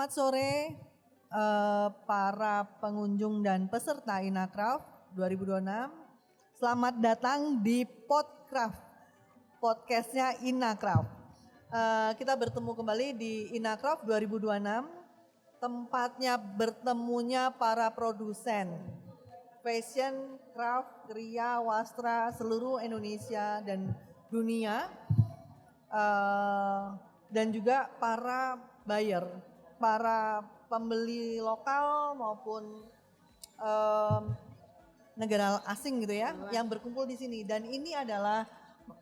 Selamat sore para pengunjung dan peserta Inacraft 2026. Selamat datang di Podcraft, podcastnya Inacraft. Kita bertemu kembali di Inacraft 2026, tempatnya bertemunya para produsen fashion, craft, kriya, wastra seluruh Indonesia dan dunia, dan juga para buyer, para pembeli lokal maupun negara asing gitu ya, yang berkumpul di sini. Dan ini adalah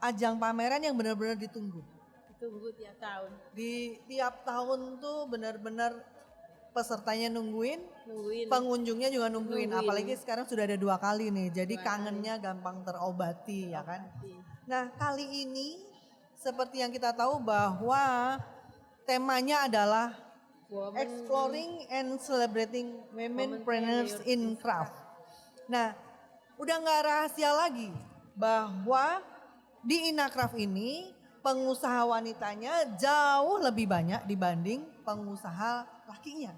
ajang pameran yang benar-benar ditunggu. Ditunggu tiap tahun. Di tiap tahun tuh benar-benar pesertanya nungguin, pengunjungnya juga nungguin. Apalagi sekarang sudah ada 2 kali nih, jadi kangennya gampang terobati ya kan. Nah kali ini seperti yang kita tahu bahwa temanya adalah Exploring and Celebrating Womenpreneurs in Craft. Nah, udah nggak rahasia lagi bahwa di Inacraft ini pengusaha wanitanya jauh lebih banyak dibanding pengusaha lakinya.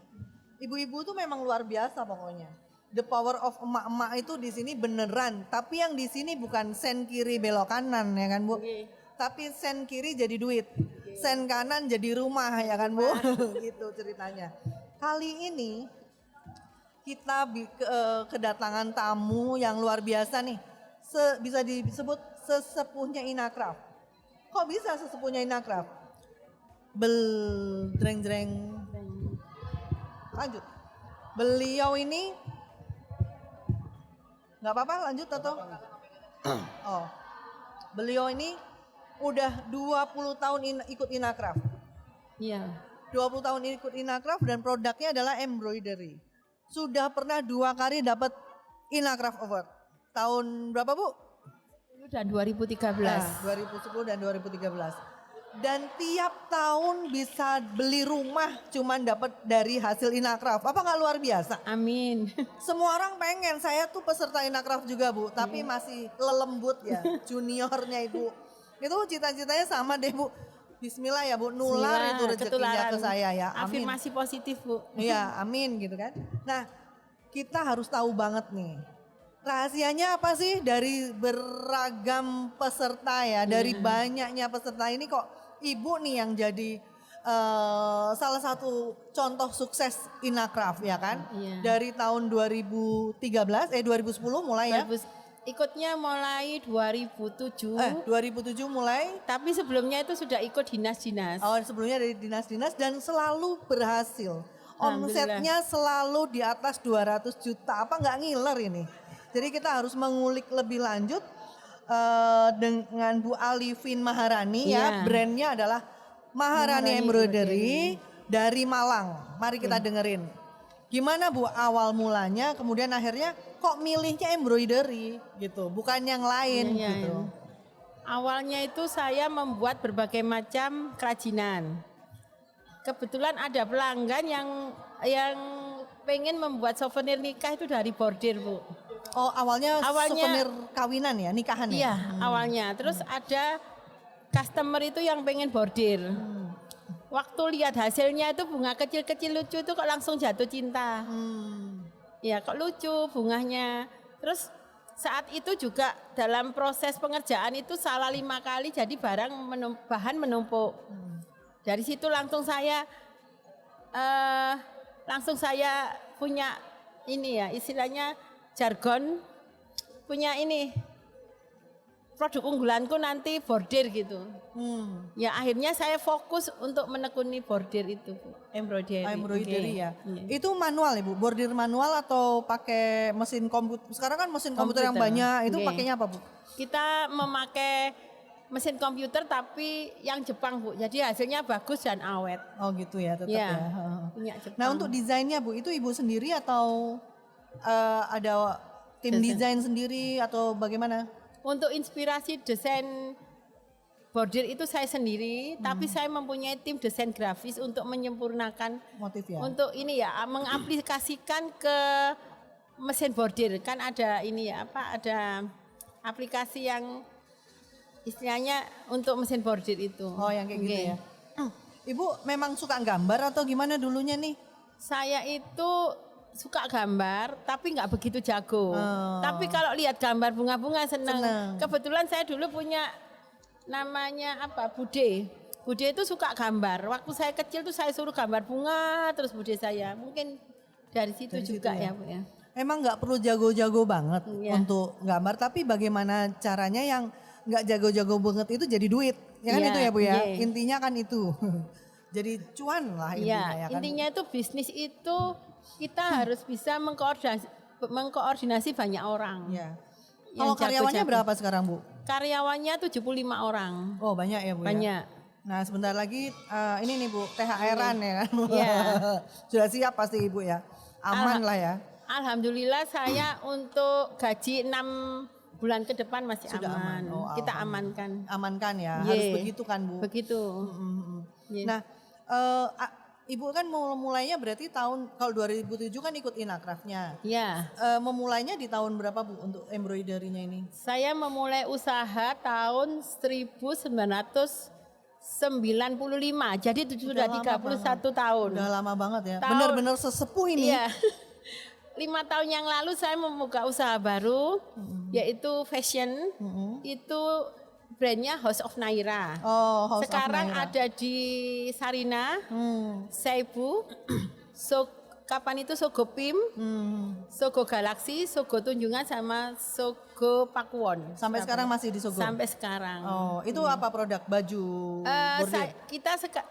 Ibu-ibu tuh memang luar biasa pokoknya. The power of emak-emak itu di sini beneran. Tapi yang di sini bukan sen kiri belok kanan ya kan Bu? Tapi sen kiri jadi duit, sen kanan jadi rumah ya kan Bu, gitu ceritanya. Kali ini kita kedatangan tamu yang luar biasa nih, bisa disebut sesepuhnya Inacraft. Kok bisa sesepuhnya Inacraft? Dreng. Lanjut. Beliau ini, nggak apa-apa lanjut atau? Oh, beliau ini udah 20 tahun ikut Inacraft. Iya. 20 tahun ikut Inacraft dan produknya adalah embroidery. Sudah pernah 2 kali dapat Inacraft Award. Tahun berapa Bu? Dan 2013. 2010 dan 2013. Dan tiap tahun bisa beli rumah cuman dapat dari hasil Inacraft. Apa nggak luar biasa? Amin. Semua orang pengen, saya tuh peserta Inacraft juga Bu. Tapi masih lelembut ya, juniornya Ibu. Itu cita-citanya sama deh Bu. Bismillah ya Bu, nular itu rezekinya ke saya ya. Amin. Afirmasi positif Bu. Iya, amin gitu kan. Nah, kita harus tahu banget nih. Rahasianya apa sih dari beragam peserta ya, dari banyaknya peserta ini kok Ibu nih yang jadi salah satu contoh sukses Inacraft ya kan? Iya. Dari tahun 2010 mulai ya. Ikutnya mulai 2007. 2007 mulai. Tapi sebelumnya itu sudah ikut dinas-dinas. Oh, sebelumnya dari dinas-dinas dan selalu berhasil. Omsetnya selalu di atas 200 juta. Apa nggak ngiler ini? Jadi kita harus mengulik lebih lanjut dengan Bu Alifin Maharani ya. Brandnya adalah Maharani Embroidery dari Malang. Mari kita dengerin. Gimana Bu awal mulanya, kemudian akhirnya kok milihnya embroidery gitu, bukan yang lain gitu. Awalnya itu saya membuat berbagai macam kerajinan. Kebetulan ada pelanggan yang pengen membuat souvenir nikah itu dari bordir Bu. Oh awalnya souvenir kawinan ya, nikahan ya? Iya awalnya, terus ada customer itu yang pengen bordir. Waktu lihat hasilnya itu bunga kecil-kecil lucu itu kok langsung jatuh cinta. Ya kok lucu bunganya. Terus saat itu juga dalam proses pengerjaan itu salah 5 kali jadi bahan menumpuk. Dari situ langsung saya punya ini ya istilahnya jargon, punya ini produk unggulanku nanti bordir gitu. Ya akhirnya saya fokus untuk menekuni bordir itu, embroidery. Ya. Itu manual ya Bu? Bordir manual atau pakai mesin komputer? Sekarang kan mesin komputer yang banyak, itu pakainya apa Bu? Kita memakai mesin komputer tapi yang Jepang Bu, jadi hasilnya bagus dan awet. Oh gitu ya tetap ya. Punya Jepang. Nah untuk desainnya Bu, itu Ibu sendiri atau ada tim desain sendiri atau bagaimana? Untuk inspirasi desain bordir itu saya sendiri, tapi saya mempunyai tim desain grafis untuk menyempurnakan motif ya. Untuk ini ya, mengaplikasikan ke mesin bordir. Kan ada ini ya, ada aplikasi yang istilahnya untuk mesin bordir itu. Oh yang kayak gitu ya. Ibu memang suka gambar atau gimana dulunya nih? Saya itu suka gambar tapi nggak begitu jago. Oh. Tapi kalau lihat gambar bunga-bunga seneng. Seneng. Kebetulan saya dulu punya namanya apa? Bude. Bude itu suka gambar. Waktu saya kecil tuh saya suruh gambar bunga terus bude saya. Mungkin dari situ Dari juga situ ya, Bu ya. Emang nggak perlu jago-jago banget Iya. untuk gambar, tapi bagaimana caranya yang nggak jago-jago banget itu jadi duit, ya kan Iya, itu ya Bu ya. iya. Intinya kan itu, jadi cuan lah intinya Iya, ya kan. intinya itu bisnis itu kita harus bisa mengkoordinasi banyak orang. Ya. Yang Kalau karyawannya jago-jago. berapa sekarang Bu? Karyawannya 75 orang. Oh banyak ya Bu ya. Banyak. Nah sebentar lagi ini nih Bu, THR-an ya kan. Iya. Sudah siap pasti Ibu ya, aman lah ya. Alhamdulillah saya untuk gaji 6 bulan ke depan masih Sudah aman. aman. Oh, Kita amankan. Amankan ya, Ye. harus begitu kan Bu. Begitu. Ye. Nah, Ibu kan mulainya berarti kalau 2007 kan ikut Inakrafnya. Ya, Memulainya di tahun berapa Bu untuk embroidery-nya ini? saya memulai usaha tahun 1995. Jadi itu sudah lama 31 tahun. Udah lama banget ya. Tahun- Benar-benar sesepuh ini. Iya. 5 tahun yang lalu saya membuka usaha baru yaitu fashion. Itu brandnya House of Naira. Oh, House of Sekarang Naira. ada di Sarina, Seibu, kapan itu Sogo Pim, Sogo Galaxy, Sogo Tunjungan sama Sogo Pakuwon. Sampai sekarang masih di Sogo? Sampai sekarang. Oh, itu apa produk baju bordir?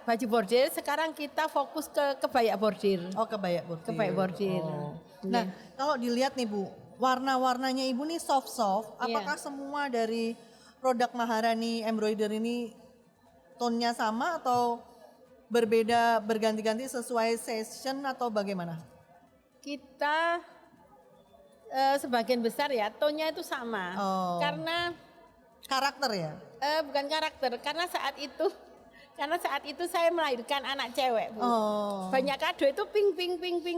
Baju bordir, sekarang kita fokus ke kebaya bordir. Oh, kebaya bordir. Kebaya bordir. Oh. Iya. Nah, kalau dilihat nih Bu, warna-warnanya Ibu nih soft-soft. Apakah semua dari produk Maharani embroidery ini tone-nya sama atau berbeda, berganti-ganti sesuai session atau bagaimana? Kita sebagian besar ya tonnya itu sama. Oh. Karena Karakter ya? bukan karakter, karena saat itu saya melahirkan anak cewek, Bu. Oh. Banyak kado itu pink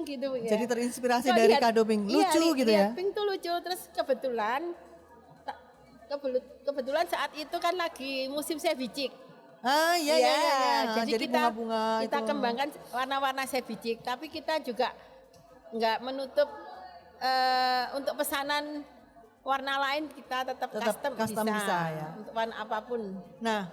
gitu ya. Jadi terinspirasi So, dari lihat- kado pink. iya, Lucu gitu ya? Pink tuh lucu, terus kebetulan saat itu kan lagi musim sebicik. Ah iya iya iya. Jadi bunga kita itu. kembangkan warna-warna sebicik, tapi kita juga nggak menutup untuk pesanan warna lain kita tetap custom bisa ya. untuk warna apapun. Nah,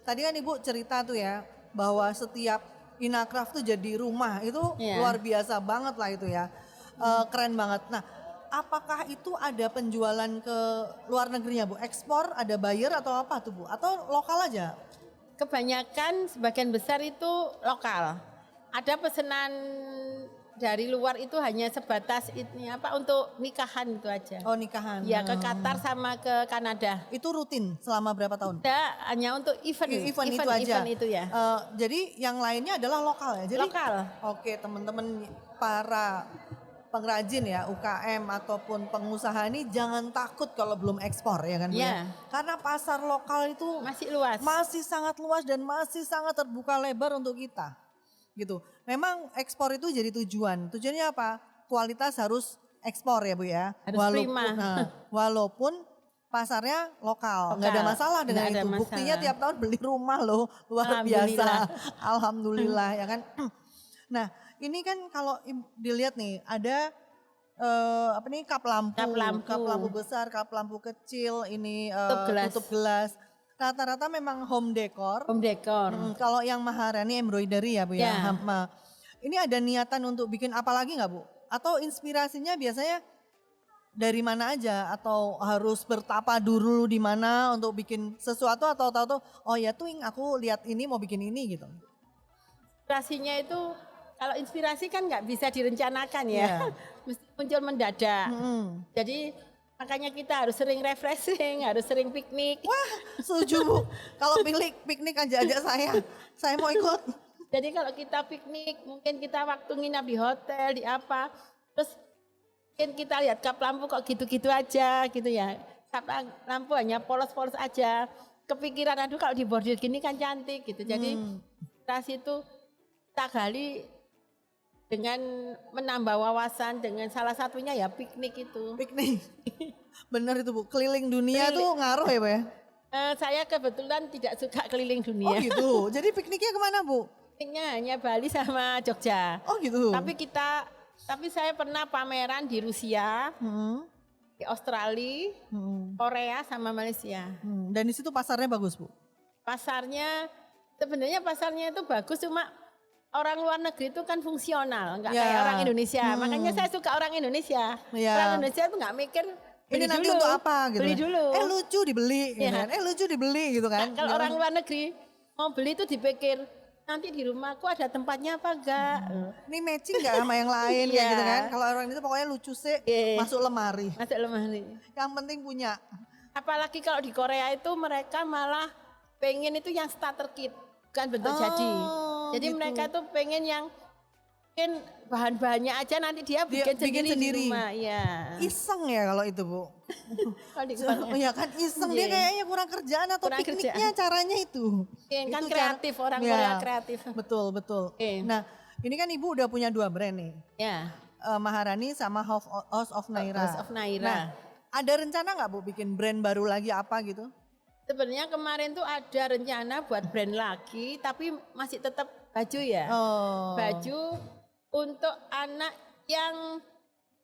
tadi kan Ibu cerita tuh ya bahwa setiap Inakraf tuh jadi rumah itu Iya. luar biasa banget lah itu ya. Keren banget. Nah, apakah itu ada penjualan ke luar negerinya Bu? Ekspor, ada buyer atau apa tuh Bu? Atau lokal aja? Kebanyakan sebagian besar itu lokal. Ada pesanan dari luar itu hanya sebatas ini untuk nikahan itu aja. Oh nikahan. Ya ke Qatar sama ke Kanada. Itu rutin selama berapa tahun? Ada hanya untuk event Event itu aja. event itu ya. Jadi yang lainnya adalah lokal ya. Jadi Lokal. Oke, teman-teman para pengrajin ya UKM ataupun pengusaha ini jangan takut kalau belum ekspor ya kan Bu ya. Ya. Karena pasar lokal itu Masih luas. masih sangat luas dan masih sangat terbuka lebar untuk kita. Gitu. Memang ekspor itu jadi tujuan. Tujuannya apa? Kualitas harus ekspor ya Bu ya. Harus prima. Walaupun pasarnya lokal, nggak ada masalah dengan Nggak ada itu. Buktinya masalah. tiap tahun beli rumah loh, luar biasa. Alhamdulillah ya kan. Nah, ini kan kalau dilihat nih ada kap lampu besar, kap lampu kecil, ini tutup gelas. Rata-rata memang home decor. Home decor. Kalau yang Maharani embroidery ya Bu ya. Ya. Ini ada niatan untuk bikin apa lagi nggak Bu? Atau inspirasinya biasanya dari mana aja? Atau harus bertapa dulu di mana untuk bikin sesuatu atau tahu-tahu oh ya tuh aku lihat ini mau bikin ini gitu. Inspirasinya itu kalau inspirasi kan nggak bisa direncanakan ya. Iya. Mesti muncul mendadak. Jadi makanya kita harus sering refreshing, harus sering piknik. Wah, setuju Bu. Kalau piknik ajak saya mau ikut. Jadi kalau kita piknik, mungkin kita waktu nginap di hotel, di apa, terus mungkin kita lihat kap lampu kok gitu-gitu aja gitu ya. Kap lampu hanya polos-polos aja. Kepikiran aduh kalau dibordir gini kan cantik gitu. Jadi inspirasi itu kita gali dengan menambah wawasan, dengan salah satunya ya piknik itu. Piknik. Bener itu Bu. Keliling dunia tuh ngaruh ya Bu ya. Saya kebetulan tidak suka keliling Oh dunia. gitu. Jadi pikniknya kemana Bu? Pikniknya hanya Bali sama Jogja. Oh gitu. Tapi saya pernah pameran di Rusia, Hmm. di Australia, Korea sama Malaysia. Dan di situ pasarnya bagus Bu? Sebenarnya pasarnya itu bagus, cuma orang luar negeri itu kan fungsional, nggak Ya. kayak orang Indonesia. Makanya saya suka orang Indonesia. Ya. Orang Indonesia itu nggak mikir Ini beli nanti dulu, untuk apa gitu beli kan? dulu. Lucu dibeli gitu Iya. kan. Lucu dibeli gitu kan. Kalau orang luar negeri mau beli itu dipikir nanti di rumahku ada tempatnya apa enggak. Ini matching nggak sama yang lain kayak Iya. gitu kan. Kalau orang itu pokoknya lucu sih, Iya. masuk lemari. Masuk lemari. Yang penting punya. Apalagi kalau di Korea itu mereka malah pengen itu yang starter kit, bukan bentuk jadi. Jadi gitu. mereka tuh pengen yang mungkin bahan-bahannya aja nanti dia bikin, sendiri di rumah. Iya. Iseng ya kalau itu Bu. Kalau di Korea. Ya kan iseng dia Iya. kayaknya kurang kerjaan atau Kurang pikniknya caranya itu. Iya, kan Itu kreatif, orang Ya, Korea kreatif. Betul. Oke. Nah ini kan Ibu udah punya 2 brand nih. Ya. Maharani sama House of Naira. House of Naira. Nah, ada rencana nggak Bu bikin brand baru lagi apa gitu? Sebenarnya kemarin tuh ada rencana buat brand lagi, tapi masih tetap baju ya. Oh. Baju untuk anak yang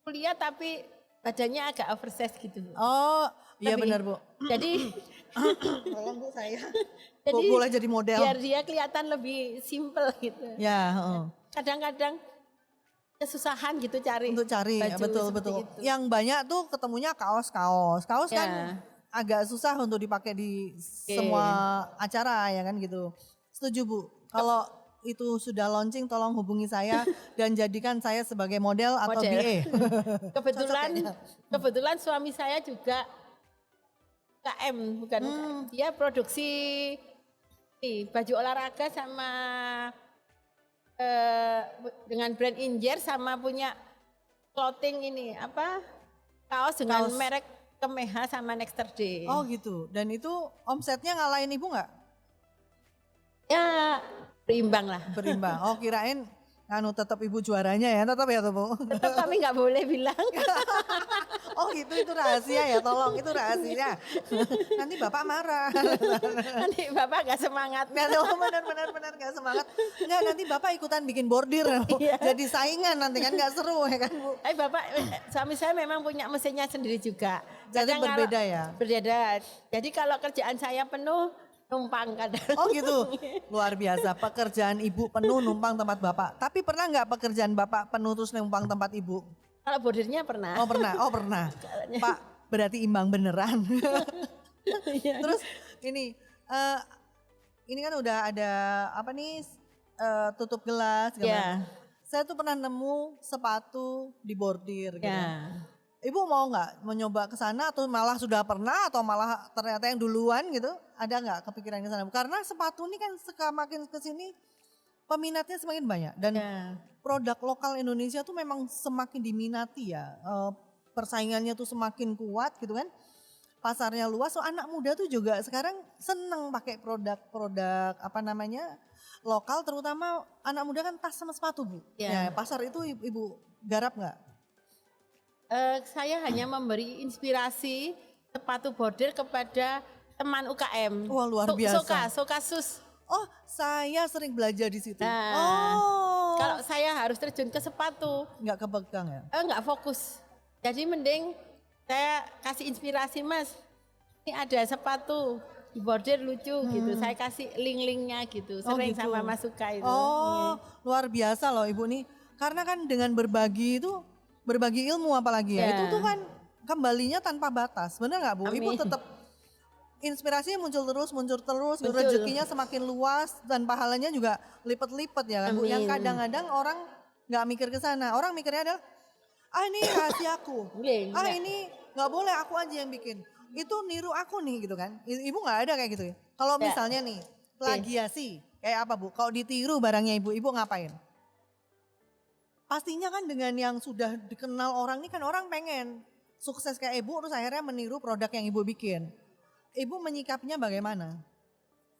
kuliah tapi badannya agak oversize gitu. Oh, iya Tapi- benar Bu. Jadi Tolong Bu saya. Jadi Boleh jadi model. biar dia kelihatan lebih simple gitu. Ya, Kadang-kadang kesusahan gitu cari. untuk cari ya, baju betul. seperti itu. Yang banyak tuh ketemunya kaos-kaos. Kaos Ya. kan agak susah untuk dipakai di semua acara ya kan gitu. Setuju Bu. Kalau itu sudah launching tolong hubungi saya dan jadikan saya sebagai model atau Model. BA. Kebetulan suami saya juga KM bukan UKM. Dia produksi baju olahraga sama dengan brand Injer sama punya clothing ini apa kaos dengan Kaos. merek Kemeha sama Nexterday. Oh gitu. Dan itu omsetnya ngalahin Ibu nggak? Ya berimbang lah. Berimbang. Oh kirain tetap Ibu juaranya ya, tetap ya tuh Bu. Tetap kami nggak boleh bilang. Oh gitu, itu rahasia ya, tolong itu rahasia. Nanti Bapak marah. Nanti Bapak nggak semangat. Nggak tahu benar gak semangat. Nggak, nanti Bapak ikutan bikin bordir. Iya. Jadi saingan nanti kan gak seru ya kan Bu. Bapak, suami saya memang punya mesinnya sendiri juga. Jadi Kadang berbeda kalau- ya? Berbeda. Jadi kalau kerjaan saya penuh, numpang kadang. Oh gitu, luar biasa. Pekerjaan Ibu penuh numpang tempat Bapak. Tapi pernah nggak pekerjaan Bapak penuh terus numpang tempat Ibu? Kalau bordirnya pernah. Oh pernah. Pak, berarti imbang beneran. Iya. Terus ini kan udah ada apa nih tutup gelas. Ya. Saya tuh pernah nemu sepatu di bordir. Gitu. Ya. Ibu mau nggak mencoba ke sana atau malah sudah pernah atau malah ternyata yang duluan gitu? Ada nggak kepikiran ke sana? Karena sepatu ini kan makin kesini peminatnya semakin banyak dan Ya. produk lokal Indonesia tuh memang semakin diminati ya. Persaingannya tuh semakin kuat gitu kan. Pasarnya luas, so anak muda tuh juga sekarang seneng pakai produk-produk apa namanya lokal, terutama anak muda kan tas sama sepatu Bu. Ya, Ya. pasar itu Ibu garap nggak? Saya hanya memberi inspirasi sepatu bordir kepada teman UKM. Wah, luar biasa. Sokasus. Oh, saya sering belajar di situ. Nah, Oh, Kalau saya harus terjun ke sepatu, nggak kepegang ya? nggak fokus. Jadi mending saya kasih inspirasi, Mas. Ini ada sepatu di bordir lucu gitu. Saya kasih link-linknya gitu. Sering gitu. sama Mas Suka itu. Oh, luar biasa loh Ibu nih. Karena kan dengan berbagi itu, berbagi ilmu apalagi ya, Ya. itu tuh kan kembalinya tanpa batas. Bener nggak Bu? Ibu Amin. tetap inspirasinya muncul terus, Betul. rezekinya semakin luas dan pahalanya juga lipat-lipat ya kan Bu. Yang Amin. kadang-kadang orang nggak mikir ke sana. Orang mikirnya adalah, ini rahasiaku. Iya. Ini nggak boleh aku aja yang bikin. Itu niru aku nih gitu kan. Ibu nggak ada kayak gitu ya. Kalau Ya. misalnya nih plagiasi kayak apa Bu? Kalau ditiru barangnya Ibu ngapain? Pastinya kan dengan yang sudah dikenal orang nih kan orang pengen sukses kayak Ibu terus akhirnya meniru produk yang Ibu bikin. Ibu menyikapinya bagaimana?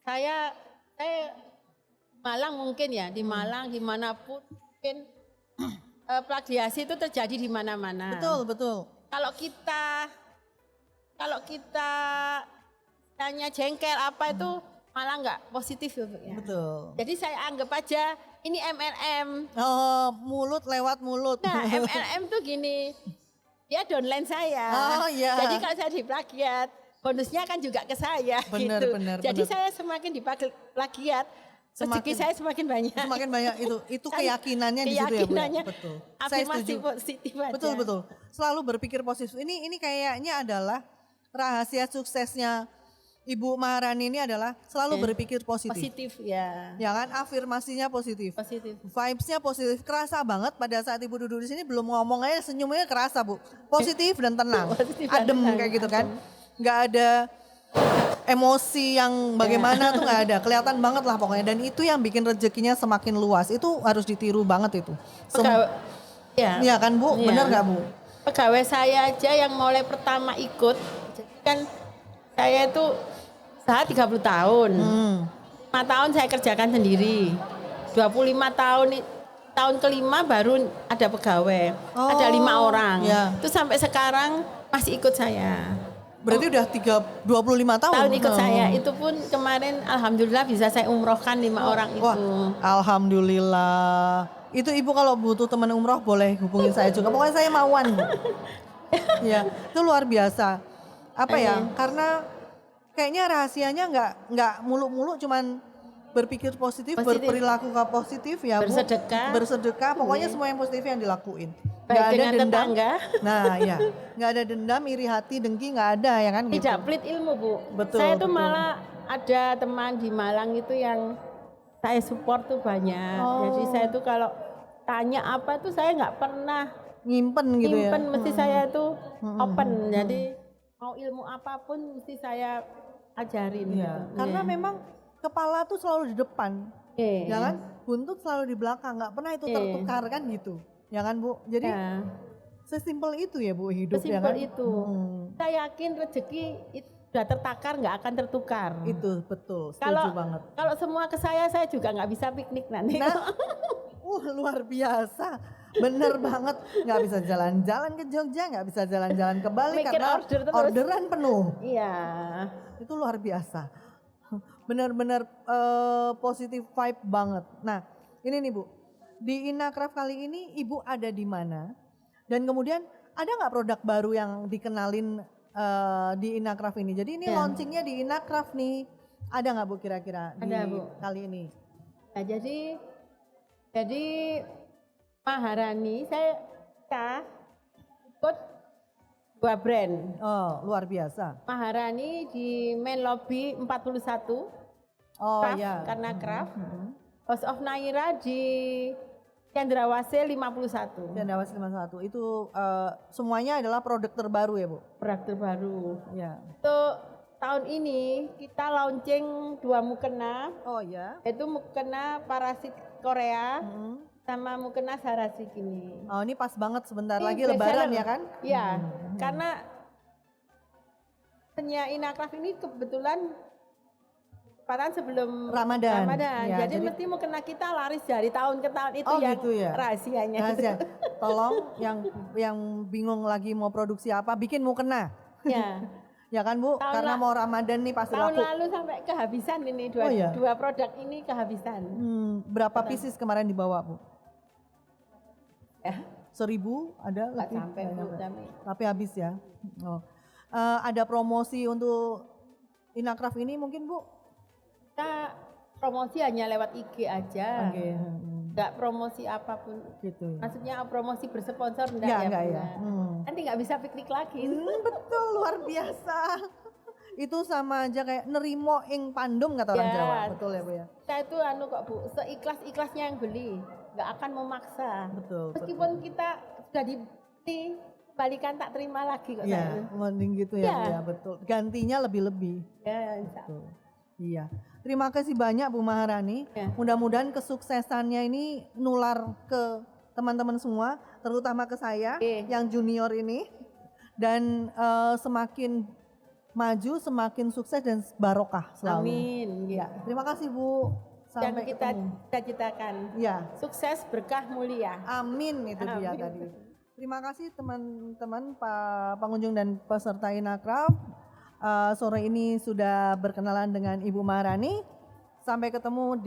Saya Malang mungkin ya, di Malang dimanapun mungkin plagiasi itu terjadi di mana-mana. Betul. Kalau kita tanya jengkel apa itu malah nggak positif ya Bu ya. Betul. Jadi saya anggap aja ini MLM. Oh, mulut lewat mulut. Nah MLM tuh gini, dia downline saya. Oh, iya. Jadi kalau saya diplagiat, bonusnya kan juga ke saya Benar, gitu. benar, Jadi benar. saya semakin diplagiat, rezeki saya semakin banyak. Semakin banyak itu keyakinannya di situ ya Bu. Keyakinannya, Betul. Saya afirmasi setuju. positif aja. Betul. Selalu berpikir positif. Ini kayaknya adalah rahasia suksesnya Ibu Maharani ini adalah selalu berpikir positif. Positif ya. Ya kan, afirmasinya positif. Positif. Vibes-nya positif, kerasa banget pada saat Ibu duduk di sini belum ngomong aja senyumnya kerasa Bu. Positif dan tenang. Positif dan Adem tenang, kayak gitu kan. adem. Nggak ada emosi yang bagaimana tuh nggak ada. Kelihatan banget lah pokoknya. Dan itu yang bikin rezekinya semakin luas. Itu harus ditiru banget itu. Ya. Iya kan Bu, Iya. bener nggak Bu? Pegawai saya aja yang mulai pertama ikut, jadi kan saya itu usaha 30 tahun. 5 tahun saya kerjakan sendiri. 25 tahun kelima baru ada pegawai. Ada 5 orang. Ya. Itu sampai sekarang masih ikut saya. Berarti udah 25 tahun. Tahun ikut saya. Itu pun kemarin alhamdulillah bisa saya umrohkan 5 orang itu. Wah, alhamdulillah. Itu Ibu kalau butuh teman umroh boleh hubungin saya juga. Pokoknya saya mauan. Ya, itu luar biasa. Apa ya? Karena kayaknya rahasianya nggak muluk-muluk, cuman berpikir positif, berperilaku positif ya Bu. Bersedekah. Pokoknya semua yang positif yang dilakuin. Baik dengan tetangga. Nah ya, nggak ada dendam, iri hati, dengki nggak ada ya kan? Gitu. Tidak pelit ilmu Bu. Betul. Saya tuh malah ada teman di Malang itu yang saya support tuh banyak. Jadi saya tuh kalau tanya apa tuh saya nggak pernah nyimpen gitu ya. mesti saya tuh open. Jadi mau ilmu apapun mesti saya ajarin. Iya. Gitu. Karena memang kepala tuh selalu di depan, ya kan? Buntut selalu di belakang, nggak pernah itu tertukar kan gitu, ya kan Bu? Jadi sesimpel itu ya Bu hidup ya kan? Sesimpel itu. Saya yakin rezeki itu sudah tertakar nggak akan tertukar. Itu betul, setuju banget. Kalau semua ke saya juga nggak bisa piknik nanti. Nah, luar biasa. Bener banget, nggak bisa jalan-jalan ke Jogja, nggak bisa jalan-jalan ke Bali karena orderan penuh. Iya. Itu luar biasa. Bener-bener positif vibe banget. Nah, ini nih Bu, di Inacraft kali ini Ibu ada di mana? Dan kemudian ada nggak produk baru yang dikenalin di Inacraft ini? Jadi ini launchingnya di Inacraft nih. Ada nggak Bu kira-kira di kali ini? Nah, jadi Maharani saya ikut 2 brand. Oh, luar biasa. Maharani di main lobby 41. Craft, iya. Karena craft. House of Naira di Cendrawasih 51. Cendrawasih 51 itu semuanya adalah produk terbaru ya Bu? Produk terbaru. Ya. Untuk tahun ini kita launching 2 mukena. Oh ya. Itu mukena parasit Korea. Sama mukena sarasik ini. Oh ini pas banget sebentar lagi Lebaran ya kan? Iya, karena penyanyi Inacraft ini kebetulan sebelum Ramadan. Ya, jadi mesti mukena kita laris dari tahun ke tahun itu gitu ya? rahasianya. Rahasia. Tolong yang bingung lagi mau produksi apa, bikin mukena. Ya. Ya kan Bu? Karena mau Ramadan nih pasti laku. Tahun lalu sampai kehabisan ini dua produk ini kehabisan. Berapa pieces kemarin dibawa Bu? Ya. 1000 ada lebih? Sampai tapi habis ya. Oh. Ada promosi untuk Inacraft ini mungkin Bu? Kita promosi hanya lewat IG aja. Oke. Enggak promosi apapun. Gitu ya. Maksudnya promosi bersponsor enggak ya. Nanti nggak bisa piknik lagi. Betul, luar biasa. Itu sama aja kayak nerimo ing pandum kata orang Jawa. Betul ya Bu ya. Saya itu kok Bu, seikhlas-ikhlasnya yang beli, nggak akan memaksa. Betul. Meskipun kita sudah dibeli, balikan tak terima lagi kok. Iya, mending gitu ya, betul. Gantinya lebih-lebih. Ya, betul. Iya. Terima kasih banyak Bu Maharani. Mudah-mudahan kesuksesannya ini nular ke teman-teman semua, terutama ke saya yang junior ini. Dan semakin maju, semakin sukses dan barokah selalu. Amin. Ya. Terima kasih Bu. Dan Sampai kita ketemu. cita-citakan. Ya. Sukses, berkah, mulia. Amin itu dia tadi. Terima kasih teman-teman pengunjung dan peserta Inacraft. sore ini sudah berkenalan dengan Ibu Maharani. Sampai ketemu